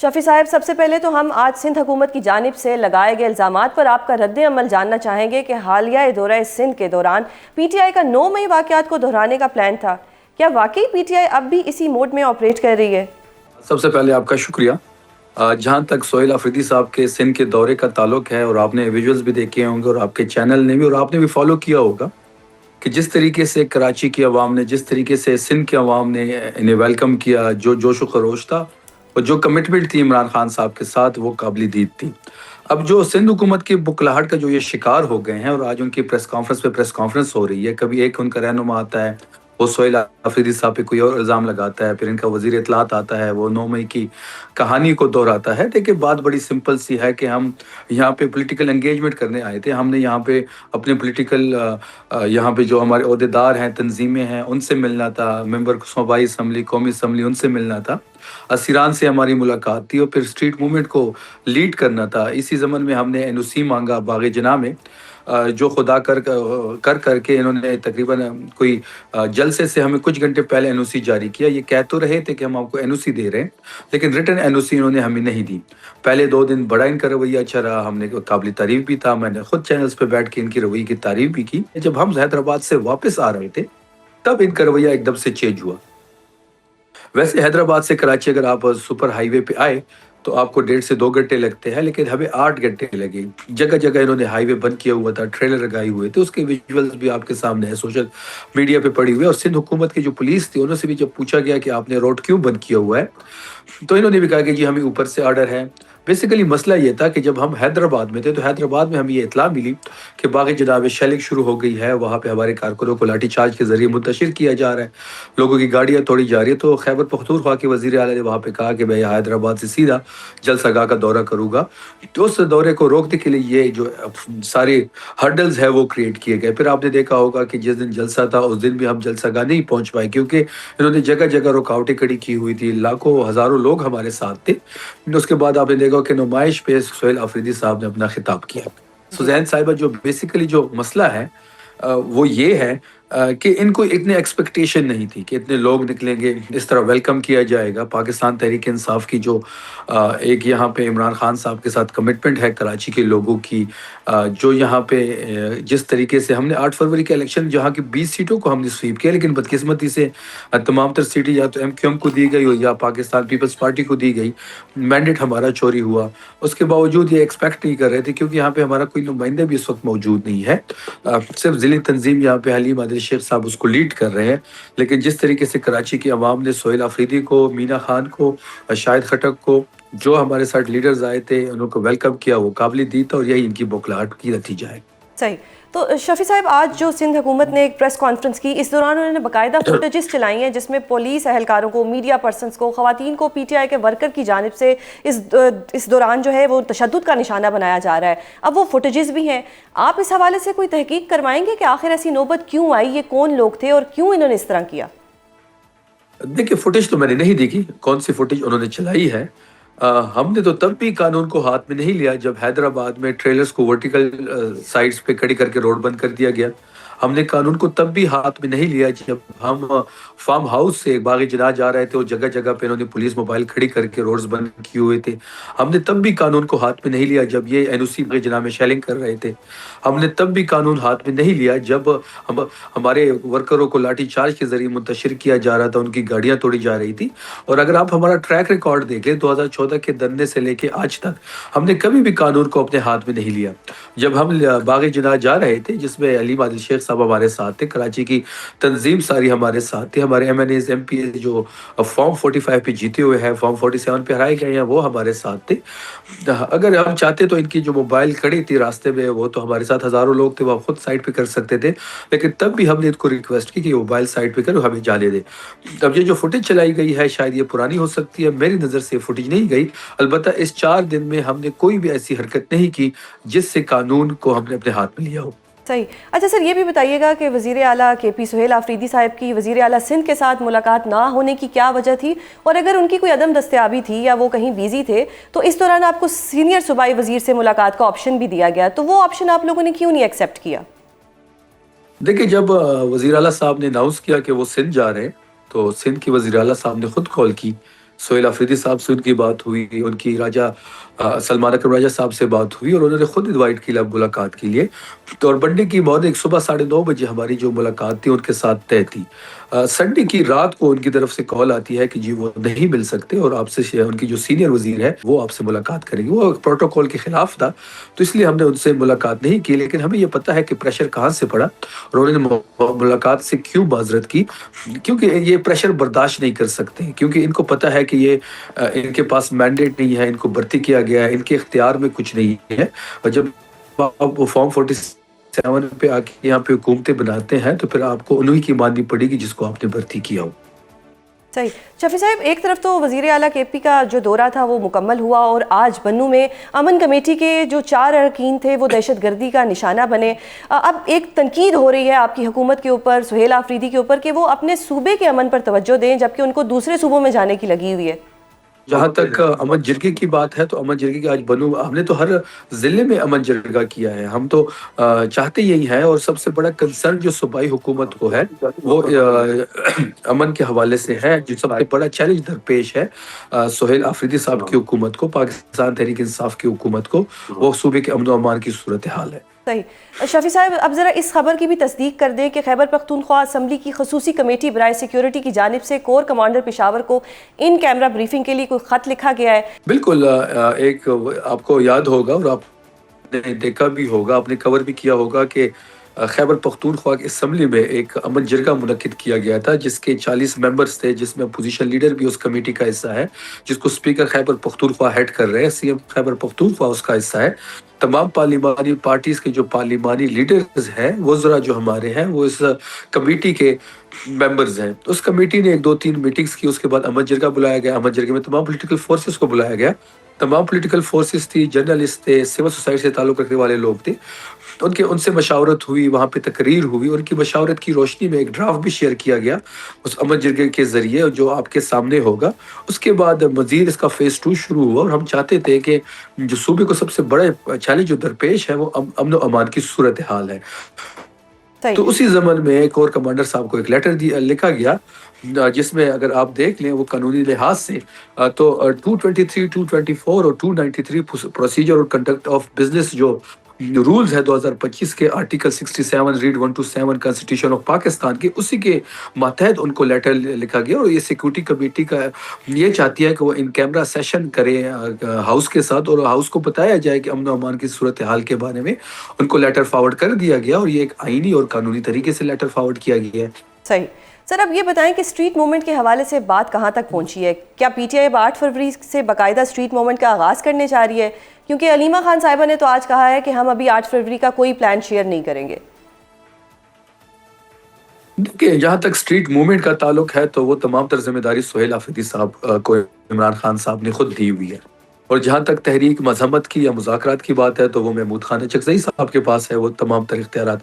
شفیع صاحب، سب سے پہلے تو ہم آج سندھ حکومت کی جانب سے لگائے گئے الزامات پر آپ کا رد عمل جاننا چاہیں گے کہ حالیہ دورہ سندھ کے دوران پی ٹی آئی کا 9 مئی واقعات کو دہرانے کا پلان تھا۔ کیا واقعی پی ٹی آئی اب بھی اسی موڈ میں آپریٹ کر رہی ہے؟ سب سے پہلے آپ کا شکریہ۔ جہاں تک سہیل آفریدی صاحب کے سندھ کے دورے کا تعلق ہے، اور آپ نے ویژولز بھی دیکھے ہوں گے اور آپ کے چینل نے بھی اور آپ نے بھی فالو کیا ہوگا کہ جس طریقے سے کراچی کی عوام نے، جس طریقے سے سندھ کی عوام نے انہیں ویلکم کیا، جو جوش و خروش تھا اور جو کمٹمنٹ تھی عمران خان صاحب کے ساتھ، وہ قابل دید تھی۔ اب جو سندھ حکومت کی بکلاہٹ کا جو یہ شکار ہو گئے ہیں، اور آج ان کی پریس کانفرنس ہو رہی ہے، کبھی ایک ان کا رہنما آتا ہے وہ سہیل آفریدی صاحب پہ کوئی اور الزام لگاتا ہے، پھر ان کا وزیر اطلاعات آتا ہے وہ 9 مئی کی کہانی کو دہراتا ہے۔ دیکھیں، بات بڑی سمپل سی ہے کہ ہم یہاں پہ پولیٹیکل انگیجمنٹ کرنے آئے تھے۔ ہم نے یہاں پہ اپنے پولیٹیکل یہاں پہ جو ہمارے عہدیدار ہیں، تنظیمیں ہیں، ان سے ملنا تھا، ممبر صوبائی اسمبلی، قومی اسمبلی، ان سے ملنا تھا، اسیران سے ہماری ملاقات تھی، اور پھر اسٹریٹ موومنٹ کو لیڈ کرنا تھا۔ اسی ضمن میں ہم نے این او سی مانگا باغ جناح میں، جو خدا کر کے انہوں نے تقریباً کوئی جلسے سے ہمیں کچھ گھنٹے پہلے این او سی جاری کیا۔ یہ کہہ تو رہے تھے کہ ہم آپ کو این او سی دے رہے ہیں، لیکن ریٹن این او سی انہوں نے ہمیں نہیں دی۔ پہلے 2 دن بڑا ان کا رویہ اچھا رہا، ہم نے قابل تعریف بھی تھا، میں نے خود چینلز پہ بیٹھ کے ان کی رویے کی تعریف بھی کی۔ جب ہم حیدرآباد سے واپس آ رہے تھے تب ان کا رویہ ایک دم سے چینج ہوا۔ ویسے حیدرآباد سے کراچی اگر آپ سپر ہائی وے پہ آئے تو آپ کو 1.5 سے 2 گھنٹے لگتے ہیں، لیکن ہمیں 8 گھنٹے لگے۔ جگہ جگہ انہوں نے ہائی وے بند کیا ہوا تھا، ٹریلر لگائے ہوئے تھے، اس کے ویژولز بھی آپ کے سامنے ہے، سوشل میڈیا پہ پڑی ہوئی ہے۔ اور سندھ حکومت کی جو پولیس تھی، انہوں سے بھی جب پوچھا گیا کہ آپ نے روڈ کیوں بند کیا ہوا ہے، تو انہوں نے بھی کہا کہ جی ہمیں اوپر سے آرڈر ہے۔ بیسیکلی مسئلہ یہ تھا کہ جب ہم حیدرآباد میں تھے تو حیدرآباد میں ہمیں یہ اطلاع ملی کہ باغ جناح میں شیلنگ شروع ہو گئی ہے، وہاں پہ ہمارے کارکنوں کو لاٹھی چارج کے ذریعے منتشر کیا جا رہا ہے، لوگوں کی گاڑیاں توڑی جا رہی ہے۔ تو خیبر پختونخوا کے وزیر اعلیٰ نے وہاں پہ کہا کہ میں حیدرآباد سے سیدھا جلسہ گاہ کا دورہ کروں گا۔ تو اس دورے کو روکنے کے لیے یہ جو سارے ہرڈلز ہے وہ کریٹ کیے گئے۔ پھر آپ نے دیکھا ہوگا کہ جس دن جلسہ تھا اس دن بھی ہم جلسہ گاہ نہیں پہنچ پائے، کیونکہ انہوں نے جگہ جگہ رکاوٹیں کھڑی کی ہوئی تھی، لاکھوں ہزاروں لوگ ہمارے ساتھ تھے۔ اس کے بعد آپ نے دیکھا کہ نمائش پہ سہیل آفریدی صاحب نے اپنا خطاب کیا۔ سوزین صاحبہ، جو بیسیکلی جو مسئلہ ہے وہ یہ ہے کہ ان کو اتنے ایکسپیکٹیشن نہیں تھی کہ اتنے لوگ نکلیں گے، اس طرح ویلکم کیا جائے گا۔ پاکستان تحریک انصاف کی جو ایک یہاں پہ عمران خان صاحب کے ساتھ کمٹمنٹ ہے کراچی کے لوگوں کی، جو یہاں پہ جس طریقے سے ہم نے 8 فروری کے الیکشن جہاں کی 20 سیٹوں کو ہم نے سویپ کیا، لیکن بدقسمتی سے تمام تر سیٹیں یا تو MQM کو دی گئی یا پاکستان پیپلز پارٹی کو دی گئی، مینڈیٹ ہمارا چوری ہوا۔ اس کے باوجود یہ ایکسپیکٹ نہیں کر رہے تھے، کیونکہ یہاں پہ ہمارا کوئی نمائندہ بھی اس وقت موجود نہیں ہے، صرف ضلعی تنظیم یہاں پہ حلیم عادل شیخ صاحب اس کو لیڈ کر رہے ہیں۔ لیکن جس طریقے سے کراچی کی عوام نے سہیل آفریدی کو، مینا خان کو، شاہد خٹک کو، جو ہمارے ساتھ لیڈرز آئے تھے، انہوں کو ویلکم کیا، وہ قابل دید تھا، اور یہی ان کی بکلاہٹ کی نتیجہ ہے۔ صحیح۔ تو شفیع صاحب، آج جو سندھ حکومت نے ایک پریس کانفرنس کی، اس دوران انہوں نے باقاعدہ فوٹیجز چلائی ہیں جس میں پولیس اہلکاروں کو، میڈیا پرسنز کو، خواتین کو پی ٹی آئی کے ورکر کی جانب سے اس دوران جو ہے وہ تشدد کا نشانہ بنایا جا رہا ہے۔ اب وہ فوٹیجز بھی ہیں، آپ اس حوالے سے کوئی تحقیق کروائیں گے کہ آخر ایسی نوبت کیوں آئی، یہ کون لوگ تھے اور کیوں انہوں نے اس طرح کیا؟ دیکھیں، فوٹیج تو میں نے نہیں دیکھی، کون سی فوٹیج انہوں نے چلائی ہے۔ ہم نے تو تب بھی قانون کو ہاتھ میں نہیں لیا جب حیدرآباد میں ٹریلرز کو ورٹیکل سائڈز پہ کھڑی کر کے روڈ بند کر دیا گیا۔ ہم نے قانون کو تب بھی ہاتھ میں نہیں لیا جب ہم فارم ہاؤس سے باغ جناح جا رہے تھے اور جگہ جگہ پہ انہوں نے پولیس موبائل کھڑی کر کے روڈز بند کیے ہوئے تھے۔ ہم نے تب بھی قانون کو ہاتھ میں نہیں لیا جب یہ این او سی باغ جناح میں شیلنگ کر رہے تھے۔ ہم نے تب بھی قانون ہاتھ میں نہیں لیا جب ہمارے ورکروں کو لاٹھی چارج کے ذریعے منتشر کیا جا رہا تھا، ان کی گاڑیاں توڑی جا رہی تھی۔ اور اگر آپ ہمارا ٹریک ریکارڈ دیکھیں 2014 کے دھرنے سے لے کے آج تک ہم نے کبھی بھی قانون کو اپنے ہاتھ میں نہیں لیا۔ جب ہم باغ جناح جا رہے تھے، جس میں حلیم عادل شیخ صاحب ہمارے ساتھ تھے، کراچی کی تنظیم ساری ہمارے ساتھ تھی، ہمارے MNAs MPs جو فارم 45 پہ جیتے ہوئے ہیں، فارم 47 پہ ہرائے گئے ہیں، وہ ہمارے ساتھ تھے۔ اگر ہم چاہتے تو ان کی جو موبائل کھڑی تھی راستے میں، وہ تو ہمارے ساتھ ہزاروں لوگ تھے، وہ خود سائڈ پہ کر سکتے تھے، لیکن تب بھی ہم نے ان کو ریکویسٹ کی کہ موبائل سائڈ پہ کرو، ہمیں جانے دے۔ اب یہ جو فوٹیج چلائی گئی ہے شاید یہ پرانی ہو سکتی ہے، میری نظر سے فوٹیج نہیں گئی۔ البتہ اس 4 دن میں ہم نے کوئی بھی ایسی حرکت نہیں کی جس سے قانون کو ہم نے اپنے ہاتھ میں لیا ہو۔ صحیح۔ اچھا سر، یہ بھی بتائیے گا کہ وزیر اعلیٰ KP سہیل آفریدی صاحب کی وزیر اعلیٰ سندھ کے ساتھ ملاقات نہ ہونے کی کیا وجہ تھی، اور اگر ان کی کوئی عدم دستیابی تھی یا وہ کہیں بیزی تھے تو اس دوران آپ کو سینئر صوبائی وزیر سے ملاقات کا آپشن بھی دیا گیا، تو وہ آپشن آپ لوگوں نے کیوں نہیں ایکسیپٹ کیا؟ دیکھیں، جب وزیر اعلیٰ صاحب نے اناؤنس کیا کہ وہ سندھ جا رہے ہیں تو سندھ کی وزیر اعلیٰ صاحب نے خود کال کی سہیل آفریدی صاحب سے ان کی بات ہوئی، ان کی راجہ سلمان اکرم راجہ صاحب سے بات ہوئی، اور انہوں نے خود انوائٹ کیا ملاقات کے لیے. تو اور منڈے کی مارننگ صبح 9:30 ہماری جو ملاقات تھی ان کے ساتھ طے تھی. سنڈے کی رات کو ان کی طرف سے کال آتی ہے کہ جی وہ نہیں مل سکتے، اور آپ سے ان کی جو سینئر وزیر ہے وہ آپ سے ملاقات کریں گے. وہ پروٹوکول کے خلاف تھا، تو اس لیے ہم نے ان سے ملاقات نہیں کی. لیکن ہمیں یہ پتہ ہے کہ پریشر کہاں سے پڑا اور انہوں نے ملاقات سے کیوں معذرت کی، کیونکہ یہ پریشر برداشت نہیں کر سکتے، کیونکہ ان کو پتہ ہے کہ یہ ان کے پاس مینڈیٹ نہیں ہے، ان کو بھرتی کیا گیا ہے، ان کے اختیار میں کچھ نہیں ہے. اور جب آپ وہ فارم 47 پہ آ کے یہاں پہ حکومتیں بناتے ہیں تو پھر آپ کو انہی کی ماننی پڑے گی جس کو آپ نے بھرتی کیا ہو. صحیح. شفیع صاحب، ایک طرف تو وزیر اعلیٰ کے پی کا جو دورہ تھا وہ مکمل ہوا، اور آج بنوں میں امن کمیٹی کے جو 4 اراکین تھے وہ دہشت گردی کا نشانہ بنے. اب ایک تنقید ہو رہی ہے آپ کی حکومت کے اوپر، سہیل آفریدی کے اوپر، کہ وہ اپنے صوبے کے امن پر توجہ دیں جبکہ ان کو دوسرے صوبوں میں جانے کی لگی ہوئی ہے. جہاں تک امن جرگے کی بات ہے تو امن جرگے کی آج بنو ہم نے تو ہر ضلع میں امن جرگہ کیا ہے. ہم تو چاہتے یہی ہیں، اور سب سے بڑا کنسرن جو صوبائی حکومت کو ہے وہ امن کے حوالے سے ہے. جو سب سے بڑا چیلنج درپیش ہے سہیل آفریدی صاحب کی حکومت کو، پاکستان تحریک انصاف کی حکومت کو، وہ صوبے کے امن و امان کی صورتحال ہے. صحیح. شفیع صاحب، اب ذرا اس خبر کی بھی تصدیق کر دیں کہ خیبر پختونخوا اسمبلی کی خصوصی کمیٹی برائے سیکیورٹی کی جانب سے کور کمانڈر پشاور کو ان کیمرہ بریفنگ کے لیے کوئی خط لکھا گیا ہے. بالکل. ایک آپ کو یاد ہوگا اور آپ نے دیکھا بھی ہوگا، آپ نے کور بھی کیا ہوگا کہ خیبر پختونخوا کی اسمبلی میں ایک امن جرگہ منعقد کیا گیا تھا جس کے 40 ممبرز تھے، جس میں اپوزیشن لیڈر بھی اس کمیٹی کا حصہ ہے، جس کو اسپیکر خیبر پختونخوا ہیڈ کر رہے ہیں. سی ایم خیبر پختونخوا اس کا حصہ ہے. تمام پارلیمانی پارٹیز کے جو پارلیمانی لیڈرز ہیں وہ ذرا جو ہمارے ہیں وہ اس کمیٹی کے ممبرز ہیں. اس کمیٹی نے 2-3 میٹنگز کی، اس کے بعد امن جرگہ بلایا گیا. امن جرگے میں تمام پولیٹیکل فورسز کو بلایا گیا. تمام پولیٹیکل فورسز تھی، جرنلسٹ تھے، سول سوسائٹی سے تعلق رکھنے والے لوگ تھے. ان سے مشاورت ہوئی، وہاں پہ تقریر ہوئی، اور ان کی مشاورت کی روشنی میں ایک ڈرافٹ بھی شیئر کیا گیا اس امن جرگے کے ذریعے جو آپ کے سامنے ہوگا. اس کے بعد مزید اس کا فیز 2 شروع ہوا، اور ہم چاہتے تھے کہ جو صوبے کو سب سے بڑا چیلنج جو درپیش ہے وہ امن و امان کی صورتحال ہے. تو اسی زمن میں کور کمانڈر صاحب کو ایک لیٹر لکھا گیا جس میں اگر آپ دیکھ لیں وہ قانونی لحاظ سے تو 223, 224 اور 293 پروسیجر اور کنڈکٹ آف بزنس جو رولز ہے 2025 کے article 67 read 127 constitution of Pakistan کے، اسی کے ماتحت ان کو لیٹر لکھا گیا. اور یہ سیکورٹی کمیٹی کا یہ چاہتی ہے کہ وہ ان کیمرہ سیشن کرے ہاؤس کے ساتھ، اور ہاؤس کو بتایا جائے کہ امن و امان کی صورتحال کے بارے میں. ان کو لیٹر فارورڈ کر دیا گیا، اور یہ ایک آئینی اور قانونی طریقے سے لیٹر فارورڈ کیا گیا ہے. صحیح. سر، اب یہ بتائیں کہ اسٹریٹ موومنٹ کے حوالے سے بات کہاں تک پہنچی ہے؟ کیا پی ٹی آئی اب 8 فروری سے باقاعدہ اسٹریٹ موومنٹ کا آغاز کرنے جا رہی ہے؟ کیونکہ علیمہ خان صاحبہ نے تو آج کہا ہے کہ ہم ابھی 8 فروری کا کوئی پلان شیئر نہیں کریں گے. دیکھیں، جہاں تک اسٹریٹ موومنٹ کا تعلق ہے تو وہ تمام تر ذمہ داری سہیل آفریدی صاحب کو عمران خان صاحب نے خود دی ہوئی ہے. اور جہاں تک تحریک مذمت کی یا مذاکرات کی بات ہے تو وہ محمود خان چکزئی صاحب کے پاس ہے، وہ تمام تر اختیارات